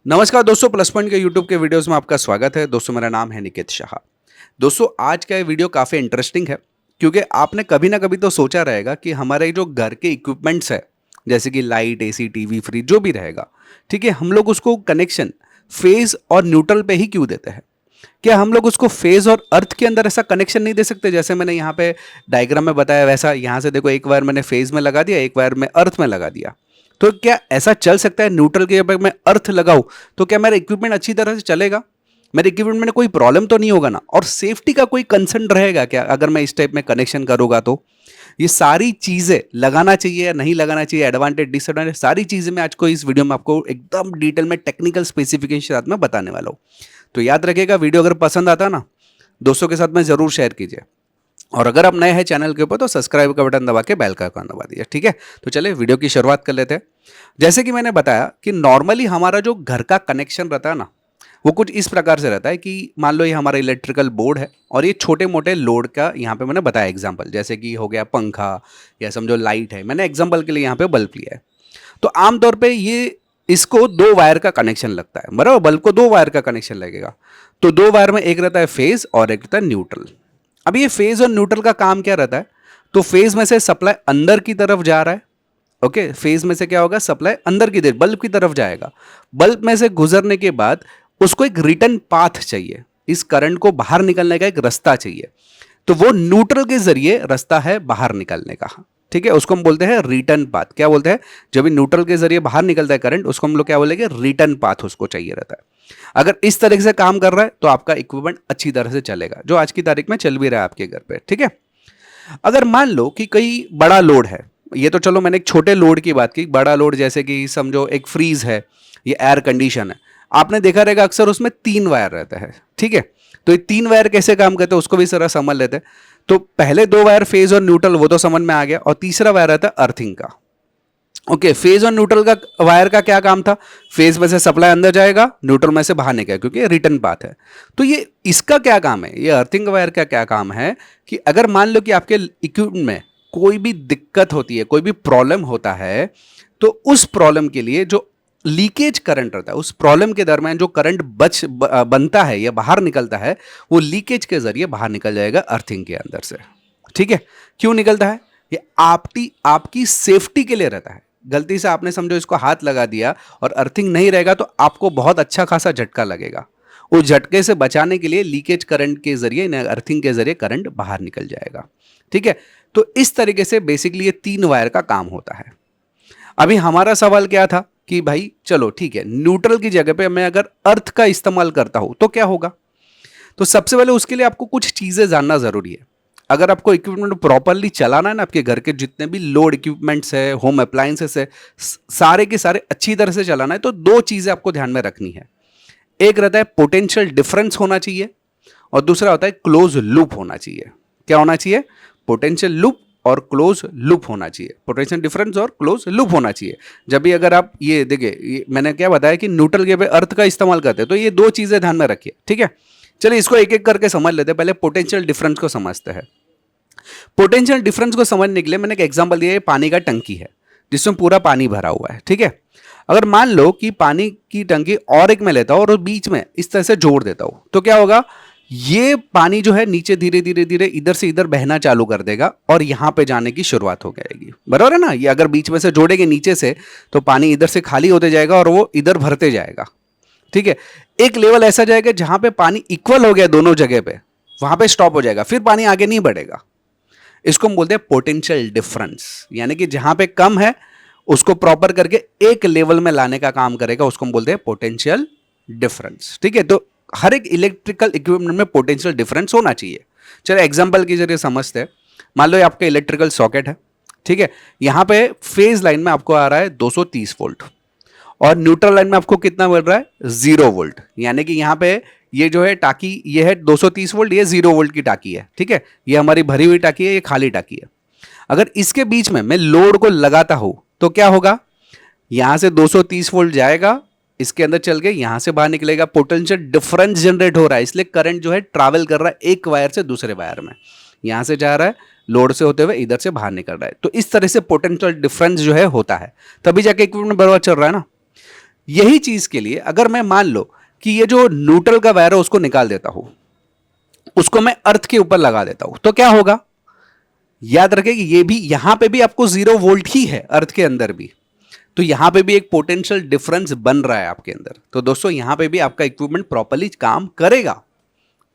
नमस्कार दोस्तों, plus point के यूट्यूब के वीडियोस में आपका स्वागत है। दोस्तों मेरा नाम है निकेत शाह। दोस्तों आज का ये वीडियो काफ़ी इंटरेस्टिंग है क्योंकि आपने कभी ना कभी तो सोचा रहेगा कि हमारे जो घर के इक्विपमेंट्स है जैसे कि लाइट, एसी, टीवी, फ्रिज जो भी रहेगा, ठीक है, हम लोग उसको कनेक्शन फेज और न्यूट्रल पे ही क्यों देते हैं? क्या हम लोग उसको फेज और अर्थ के अंदर ऐसा कनेक्शन नहीं दे सकते? जैसे मैंने यहाँ पे डायग्राम में बताया वैसा यहाँ से देखो, एक वायर मैंने फेज में लगा दिया, एक वायर में अर्थ में लगा दिया। तो क्या ऐसा चल सकता है न्यूट्रल के जगह मैं अर्थ लगाऊं तो क्या मेरा इक्विपमेंट अच्छी तरह से चलेगा? मेरे इक्विपमेंट में कोई प्रॉब्लम तो नहीं होगा ना? और सेफ्टी का कोई कंसर्न रहेगा क्या अगर मैं इस टाइप में कनेक्शन करूंगा? तो ये सारी चीजें लगाना चाहिए या नहीं लगाना चाहिए, एडवांटेज डिसएडवांटेज सारी चीजें मैं आज को इस वीडियो में आपको एकदम डिटेल में टेक्निकल स्पेसिफिकेशन के साथ में बताने वाला हूं। तो याद रखिएगा, वीडियो अगर पसंद आता ना दोस्तों के साथ में जरूर शेयर कीजिए, और अगर आप नए हैं चैनल के ऊपर तो सब्सक्राइब का बटन दबा के बेल का आइकन दबा दीजिए। ठीक है, तो चलिए वीडियो की शुरुआत कर लेते हैं। जैसे कि मैंने बताया कि नॉर्मली हमारा जो घर का कनेक्शन रहता है ना, वो कुछ इस प्रकार से रहता है कि मान लो ये हमारा इलेक्ट्रिकल बोर्ड है और ये छोटे मोटे लोड का यहाँ पे मैंने बताया एग्जांपल, जैसे कि हो गया पंखा या समझो लाइट है, मैंने एग्जांपल के लिए यहाँ पे बल्ब लिया है। तो आमतौर पे ये इसको दो वायर का कनेक्शन लगता है, बराबर, बल्ब को दो वायर का कनेक्शन लगेगा। तो दो वायर में एक रहता है फेज और एक रहता है न्यूट्रल। अब ये फेज और न्यूट्रल का काम क्या रहता है? तो फेज में से सप्लाई अंदर की तरफ जा रहा है। ओके, फेज में से क्या होगा? सप्लाई अंदर की तरफ बल्ब की तरफ जाएगा। बल्ब में से गुजरने के बाद उसको एक रिटर्न पाथ चाहिए, इस करंट को बाहर निकलने का एक रास्ता चाहिए। तो वो न्यूट्रल के जरिए रास्ता है बाहर निकलने का। ठीक है, उसको हम बोलते हैं रिटर्न पाथ। क्या बोलते हैं? जब भी न्यूट्रल के जरिए बाहर निकलता है करंट, उसको हम लोग क्या बोलेंगे? रिटर्न पाथ उसको चाहिए रहता है। अगर इस तरीके से काम कर रहा है तो आपका इक्विपमेंट अच्छी तरह से चलेगा, जो आज की तारीख में चल भी रहा है आपके घर पे। ठीक है, अगर मान लो कि कोई बड़ा लोड है, ये तो चलो मैंने एक छोटे लोड की बात की, बड़ा लोड जैसे कि समझो एक फ्रीज है, ये एयर कंडीशन है, आपने देखा रहेगा अक्सर उसमें तीन वायर रहता है। ठीक है, तो ये तीन वायर कैसे काम करते हैं उसको भी जरा समझ लेते हैं। तो पहले दो वायर फेज और न्यूट्रल वो तो समझ में आ गया, और तीसरा वायर रहता है अर्थिंग का। ओके, फेज और न्यूट्रल का वायर का क्या काम था? फेज में से सप्लाई अंदर जाएगा, न्यूट्रल में से बाहर निकलेगा, क्योंकि रिटर्न पाथ है। तो ये इसका क्या काम है? ये अर्थिंग वायर का क्या काम है कि अगर मान लो कि आपके इक्विपमेंट में कोई भी दिक्कत होती है, कोई भी प्रॉब्लम होता है, तो उस प्रॉब्लम के लिए जो लीकेज करंट रहता है, उस प्रॉब्लम के दरमियान जो करंट बनता है या बाहर निकलता है, वो लीकेज के जरिए बाहर निकल जाएगा अर्थिंग के अंदर से। ठीक है, क्यों निकलता है? ये आपकी सेफ्टी के लिए रहता है। गलती से आपने समझो इसको हाथ लगा दिया और अर्थिंग नहीं रहेगा तो आपको बहुत अच्छा खासा झटका लगेगा। उस झटके से बचाने के लिए लीकेज करंट के जरिए, अर्थिंग के जरिए करंट बाहर निकल जाएगा। ठीक है, तो इस तरीके से बेसिकली ये तीन वायर का काम होता है। अभी हमारा सवाल क्या था कि भाई चलो ठीक है, न्यूट्रल की जगह पे मैं अगर अर्थ का इस्तेमाल करता हूं तो क्या होगा? तो सबसे पहले उसके लिए आपको कुछ चीजें जानना जरूरी है। अगर आपको इक्विपमेंट प्रॉपरली चलाना है ना, आपके घर के जितने भी लोड इक्विपमेंट्स है, होम अप्लायंसेस है, सारे के सारे अच्छी तरह से चलाना है, तो दो चीजें आपको ध्यान में रखनी है। एक रहता है पोटेंशियल डिफरेंस होना चाहिए, और दूसरा होता है क्लोज लूप होना चाहिए। क्या होना चाहिए? पोटेंशियल लूप और क्लोज लूप होना चाहिए। पोटेंशियल डिफरेंस और क्लोज लूप होना चाहिए। जब भी अगर आप ये देखिए, मैंने क्या बताया कि न्यूट्रल के पे अर्थ का इस्तेमाल करते हैं, तो ये दो चीजें ध्यान में रखिए। ठीक है, चलिए इसको एक एक करके समझ लेते हैं। पहले पोटेंशियल डिफरेंस को समझते हैं। पोटेंशियल डिफरेंस को समझने के लिए मैंने एक एग्जांपल दिया है, पानी का टंकी है जिसमें पूरा पानी भरा हुआ है। ठीक है, अगर मान लो कि पानी की टंकी और एक में लेता हूं और बीच में इस तरह से जोड़ देता हूं, तो क्या होगा? ये पानी जो है नीचे धीरे धीरे धीरे इधर से इधर बहना चालू कर देगा और यहां पे जाने की शुरुआत हो जाएगी। बराबर है ना? ये अगर बीच में से जोड़ेंगे नीचे से तो पानी इधर से खाली होते जाएगा और वो इधर भरते जाएगा। ठीक है, एक लेवल ऐसा जाएगा जहां पे पानी इक्वल हो गया दोनों जगह पे, वहां पे स्टॉप हो जाएगा, फिर पानी आगे नहीं बढ़ेगा। इसको हम बोलते हैं पोटेंशियल डिफरेंस, यानी कि जहां पे कम है उसको प्रॉपर करके एक लेवल में लाने का काम करेगा, उसको हम बोलते हैं पोटेंशियल डिफरेंस। ठीक है, तो हर एक इलेक्ट्रिकल इक्विपमेंट में पोटेंशियल डिफरेंस होना चाहिए। चलो एग्जांपल के जरिए समझते हैं। मान लो ये आपका इलेक्ट्रिकल सॉकेट है। ठीक है, यहां पे फेज लाइन में आपको आ रहा है 230 वोल्ट, और न्यूट्रल लाइन में आपको कितना मिल रहा है? 0 वोल्ट। यानी कि यहां पे ये जो है टाकी, ये है 230 वोल्ट, ये 0 वोल्ट की टाकी है। ठीक है, ये हमारी भरी हुई टाकी है, ये खाली टाकी है। अगर इसके बीच में मैं लोड को लगाता हूं तो क्या होगा? यहां से 230 वोल्ट जाएगा, इसके अंदर चल के यहां से बाहर निकलेगा, पोटेंशियल डिफरेंस जनरेट हो रहा है, इसलिए करंट जो है ट्रैवल कर रहा है एक वायर से दूसरे वायर में, यहां से जा रहा है लोड से होते हुए इधर से बाहर निकल रहा है। तो इस तरह से पोटेंशियल डिफरेंस जो है होता है, तभी जाके इक्विपमेंट बराबर चल रहा है ना। यही चीज के लिए अगर मैं मान लो कि ये जो न्यूट्रल का वायर है उसको निकाल देता हूं, उसको मैं अर्थ के ऊपर लगा देता हूं, तो क्या होगा? याद रखें कि ये भी यहां पे भी आपको 0 वोल्ट ही है अर्थ के अंदर भी, तो यहां पे भी एक पोटेंशियल डिफरेंस बन रहा है आपके अंदर। तो दोस्तों यहां पे भी आपका इक्विपमेंट प्रॉपर्ली काम करेगा,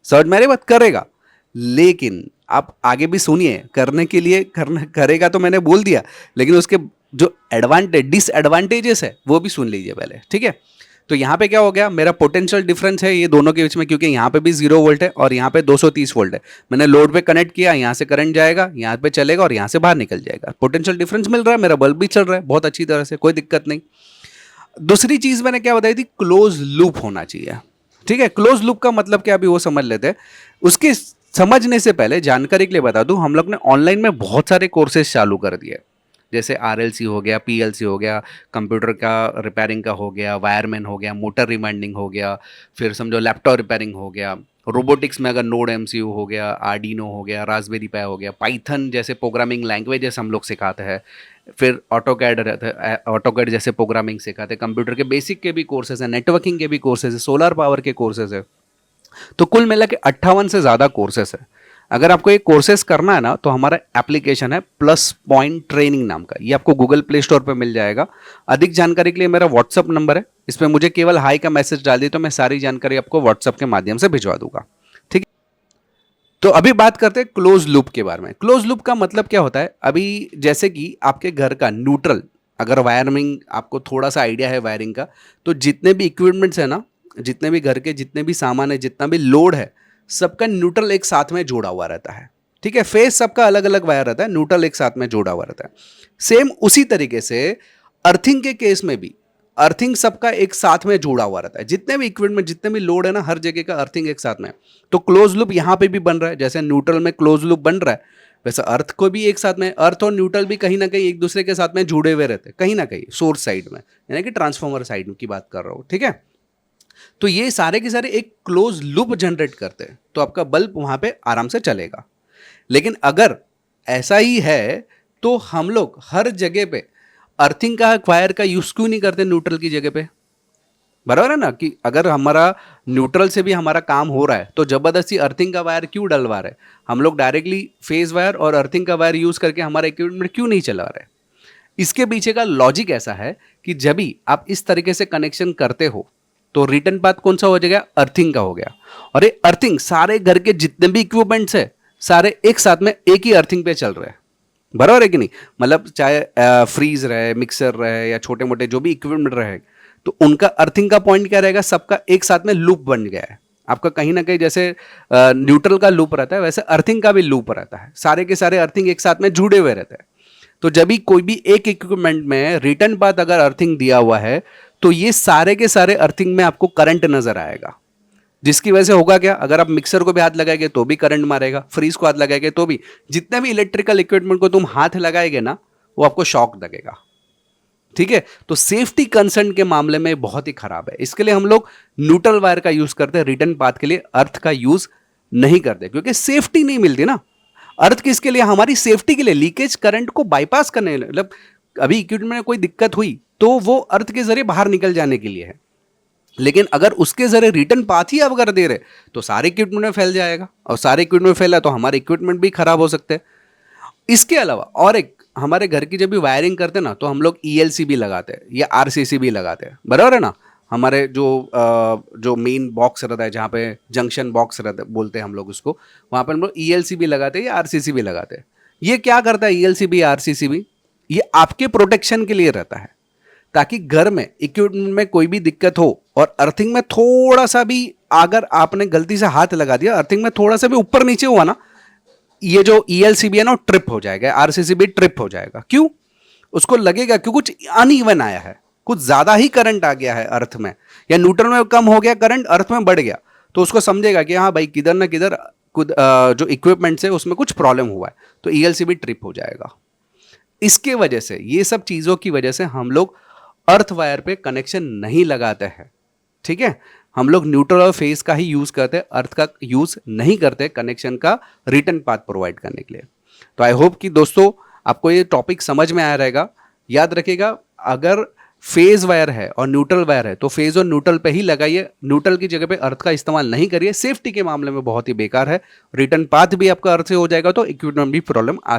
समझ मेरी बात, करेगा। लेकिन आप आगे भी सुनिए, करने के लिए करना करेगा तो मैंने बोल दिया, लेकिन उसके जो डिसएडवांटेजेस है वो भी सुन लीजिए पहले, ठीक है। तो यहाँ पे क्या हो गया, मेरा पोटेंशियल डिफरेंस है ये दोनों के बीच में, क्योंकि यहाँ पे भी 0 वोल्ट है और यहाँ पे 230 वोल्ट है। मैंने लोड पे कनेक्ट किया, यहाँ से करंट जाएगा, यहाँ पे चलेगा और यहाँ से बाहर निकल जाएगा। पोटेंशियल डिफरेंस मिल रहा है, मेरा बल्ब भी चल रहा है बहुत अच्छी तरह से, कोई दिक्कत नहीं। दूसरी चीज मैंने क्या बताई थी, क्लोज लूप होना चाहिए, ठीक है। क्लोज लूप का मतलब क्या, अभी वो समझ लेते हैं। उसके समझने से पहले जानकारी के लिए बता दूं, हम लोग ने ऑनलाइन में बहुत सारे कोर्सेज चालू कर दिए, जैसे आरएलसी हो गया, पीएलसी हो गया, कंप्यूटर का रिपेयरिंग का हो गया, वायरमैन हो गया, मोटर रिमाइंडिंग हो गया, फिर समझो लैपटॉप रिपेयरिंग हो गया, रोबोटिक्स में अगर नोड एमसीयू हो गया, आर्डिनो हो गया, रास्पबेरी पाई हो गया, पाइथन जैसे प्रोग्रामिंग लैंग्वेजेस हम लोग सिखाते हैं, फिर ऑटोकैड जैसे प्रोग्रामिंग सिखाते हैं, कंप्यूटर के बेसिक के भी कोर्सेज हैं, नेटवर्किंग के भी कोर्सेज हैं, सोलर पावर के कोर्सेज है। तो कुल मिला के 58 से ज़्यादा कोर्सेस है। अगर आपको ये कोर्सेस करना है ना, तो हमारा एप्लीकेशन है प्लस पॉइंट ट्रेनिंग नाम का, ये आपको गूगल प्ले स्टोर पे मिल जाएगा। अधिक जानकारी के लिए मेरा व्हाट्सअप नंबर है, इस पर मुझे केवल हाई का मैसेज डाल दिए तो मैं सारी जानकारी आपको व्हाट्सअप के माध्यम से भिजवा दूंगा, ठीक है। तो अभी बात करते हैं क्लोज लूप के बारे में। क्लोज लूप का मतलब क्या होता है, अभी जैसे कि आपके घर का न्यूट्रल, अगर वायरिंग आपको थोड़ा सा आइडिया है वायरिंग का, तो जितने भी इक्विपमेंट्स है ना, जितने भी घर के जितने भी सामान है, जितना भी लोड है, सबका न्यूट्रल एक साथ में जोड़ा हुआ रहता है, ठीक है। फेस सबका अलग अलग वायर रहता है, न्यूट्रल एक साथ में जोड़ा हुआ रहता है। सेम उसी तरीके से अर्थिंग के केस में भी अर्थिंग सबका एक साथ में जोड़ा हुआ रहता है, जितने भी इक्विपमेंट जितने भी लोड है ना, हर जगह का अर्थिंग एक साथ में। तो क्लोज लूप यहां पे भी बन रहा है, जैसे न्यूट्रल में क्लोज लूप बन रहा है, वैसे अर्थ को भी एक साथ में, अर्थ और न्यूट्रल भी कहीं ना कहीं एक दूसरे के साथ में जुड़े हुए रहते हैं, कहीं ना कहीं सोर्स साइड में, यानी कि ट्रांसफॉर्मर साइड की बात कर रहा हूं, ठीक है। तो ये सारे के सारे एक क्लोज लूप जनरेट करते हैं, तो आपका बल्ब वहां पे आराम से चलेगा। लेकिन अगर ऐसा ही है तो हम लोग हर जगह पे अर्थिंग का वायर का यूज क्यों नहीं करते न्यूट्रल की जगह पे? बराबर है ना, कि अगर हमारा न्यूट्रल से भी हमारा काम हो रहा है तो जबरदस्ती अर्थिंग का वायर क्यों डलवा रहे हैं? हम लोग डायरेक्टली फेज वायर और अर्थिंग का वायर यूज करके हमारा इक्विपमेंट क्यों नहीं चला रहे? इसके पीछे का लॉजिक ऐसा है कि जब भी आप इस तरीके से कनेक्शन करते हो तो रिटर्न पाथ कौन सा हो जाएगा? अर्थिंग का हो गया। और ये अर्थिंग सारे घर के जितने भी इक्विपमेंट्स है सारे एक साथ में एक ही अर्थिंग पे चल रहे हैं, बराबर है कि नहीं? मतलब चाहे फ्रीज रहे, मिक्सर रहे या छोटे मोटे जो भी इक्विपमेंट रहे, तो उनका अर्थिंग का पॉइंट क्या रहेगा? सबका एक साथ में लूप बन गया है आपका। कहीं ना कहीं जैसे न्यूट्रल का लूप रहता है वैसे अर्थिंग का भी लूप रहता है, सारे के सारे अर्थिंग एक साथ में जुड़े हुए रहते हैं। तो जब भी कोई भी एक इक्विपमेंट में रिटर्न पाथ अगर अर्थिंग दिया हुआ है तो ये सारे के सारे अर्थिंग में आपको करंट नजर आएगा, जिसकी वजह से होगा क्या? अगर आप मिक्सर को भी हाथ लगाएंगे तो भी करंट मारेगा, फ्रीज को हाथ लगाएंगे तो भी, जितने भी इलेक्ट्रिकल इक्विपमेंट को तुम हाथ लगाएंगे ना वो आपको शॉक लगेगा, ठीक है। तो सेफ्टी कंसर्न के मामले में बहुत ही खराब है, इसके लिए हम लोग न्यूट्रल वायर का यूज करते हैं, रिटर्न पाथ के लिए अर्थ का यूज नहीं करते, क्योंकि सेफ्टी नहीं मिलती ना। अर्थ किसके लिए? हमारी सेफ्टी के लिए, लीकेज करंट को बाईपास करने, मतलब अभी इक्विपमेंट में कोई दिक्कत हुई तो वो अर्थ के जरिए बाहर निकल जाने के लिए है। लेकिन अगर उसके जरिए रिटर्न पाथ ही अगर दे रहे तो सारे इक्विपमेंट में फैल जाएगा, और सारे इक्विपमेंट में फैला तो हमारे इक्विपमेंट भी खराब हो सकते हैं। इसके अलावा और एक, हमारे घर की जब भी वायरिंग करते हैं ना तो हम लोग ईएलसी भी लगाते हैं या आरसीसी भी लगाते हैं, बराबर है ना। हमारे जो मेन बॉक्स रहता है, जहाँ पे जंक्शन बॉक्स रहता है बोलते हैं हम लोग उसको, वहाँ पर हम लोग ईएलसी भी लगाते हैं या आरसीसी भी लगाते हैं। ये क्या करता है ईएलसी भी आरसीसी भी? ये आपके प्रोटेक्शन के लिए रहता है, ताकि घर में इक्विपमेंट में कोई भी दिक्कत हो और अर्थिंग में थोड़ा सा भी अगर आपने गलती से हाथ लगा दिया, अर्थिंग में थोड़ा सा भी ऊपर नीचे हुआ ना, ये जो ईएलसीबी है ना ट्रिप हो जाएगा, आरसीसी भी ट्रिप हो जाएगा। क्यों? उसको लगेगा कि कुछ अनइवन आया है, कुछ ज्यादा ही करंट आ गया है अर्थ में, या न्यूट्रल में कम हो गया करंट, अर्थ में बढ़ गया, तो उसको समझेगा कि हाँ भाई किधर ना किधर जो इक्विपमेंट्स है उसमें कुछ प्रॉब्लम हुआ है, तो ईएलसीबी ट्रिप हो जाएगा। इसके वजह से, ये सब चीजों की वजह से हम लोग अर्थ वायर पे कनेक्शन नहीं लगाते हैं, ठीक है। हम लोग न्यूट्रल और फेस का ही यूज करते हैं, अर्थ का यूज नहीं करते कनेक्शन का रिटर्न पाथ प्रोवाइड करने के लिए। तो आई होप कि दोस्तों आपको ये टॉपिक समझ में आया रहेगा। याद रखिएगा, अगर फेज वायर है और न्यूट्रल वायर है तो फेज और न्यूट्रल पे ही लगाइए, न्यूट्रल की जगह पे अर्थ का इस्तेमाल नहीं करिए, सेफ्टी के मामले में बहुत ही बेकार है। रिटर्न पाथ भी आपका अर्थ से हो जाएगा तो इक्विपमेंट भी प्रॉब्लम आ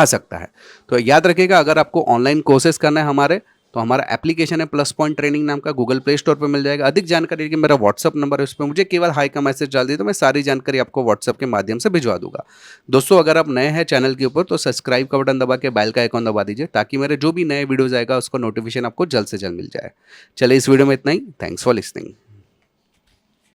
सकता है। तो याद रखिएगा, अगर आपको ऑनलाइन कोर्सेज करना है हमारे, तो हमारा एप्लीकेशन है प्लस पॉइंट ट्रेनिंग नाम का, गूगल प्ले स्टोर पर मिल जाएगा। अधिक जानकारी के लिए मेरा व्हाट्सअप नंबर है, उस पर मुझे केवल हाई का मैसेज डाल दिए तो मैं सारी जानकारी आपको व्हाट्सअप के माध्यम से भिजवा दूंगा। दोस्तों, अगर आप नए हैं चैनल के ऊपर तो सब्सक्राइब का बटन दबा के बेल का आइकॉन दबा दीजिए, ताकि मेरे जो भी नए वीडियोज आएगा उसको नोटिफिकेशन आपको जल्द से जल्द मिल जाए। चलिए, इस वीडियो में इतना ही। Thanks for listening.